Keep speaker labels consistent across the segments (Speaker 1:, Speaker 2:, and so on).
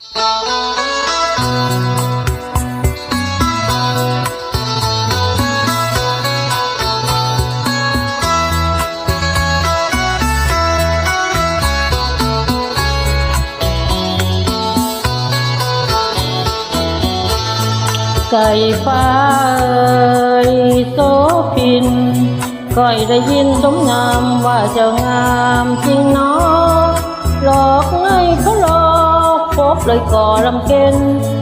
Speaker 1: ไก่ฟ้าเอ่ยโสพินก้อยได้ยินสมงามว่าเจ้างามจริงเนาะหลอกให้เขาหลอกพบเลยก่อลำเค็น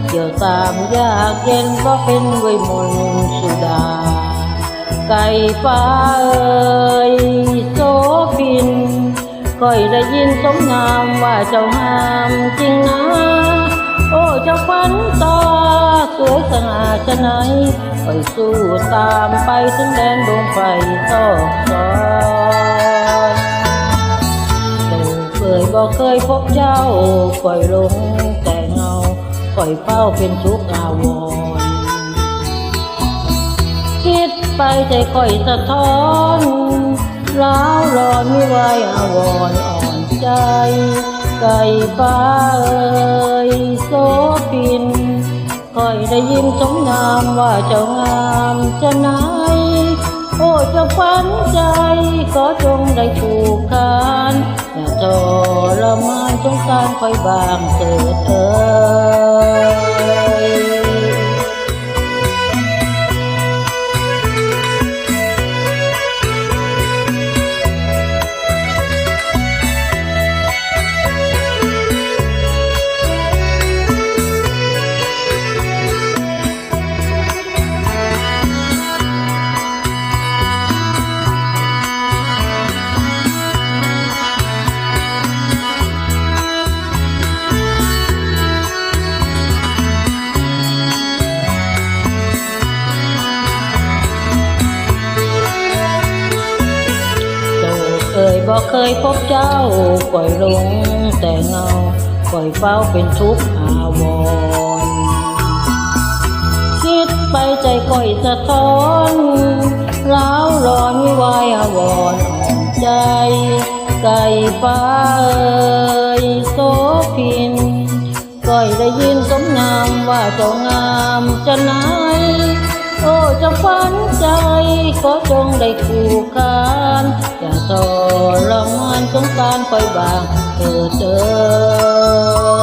Speaker 1: เกี่ยวตามยากเย็นก็เป็นเวยมนต์สุดาไก่ฟ้าเอ่ยโสพินก้อยได้ยินสมงามว่าเจ้างามจริงนะโอ้เจ้าขวัญตาสวยสง่าชะไหนไปสู้ตามไปถึงแดนดวงไฟซอกซอยเจ้าเคยบอกเคยพบเจ้าปล่อยลงแต่เงาปล่อยเฝ้าเป็นทุกข์อาวรณ์คิดไปใจค่อยสะท้อนร้าวร้อนไม่ไหวอาวรณ์อ่อนใจไก่ฟ้าเอ่ยโสพินค่อยได้ยินสมงามว่าเจ้างามจะไหนโอ้เจ้าขวัญใจขอจงได้ผูกขาดอย่าทรมานสงสารค่อยบางเถิดเอ่ยบอกเคยพบเจ้าปล่อยลงแต่เงาปล่อยเฝ้าเป็นทุกข์อาวรณ์คิดไปใจค่อยสะท้อนร้าวร้อนวิวายอาวรณ์อ่อนใจไก่ฟ้าเอ่ยโสพินก้อยได้ยินสมงามว่าเจ้างามจะไหนโอ้เจ้าขวัญใจขอจงได้คู่คานอย่าทรมานสงสารค่อยบางเถิดเอ่ย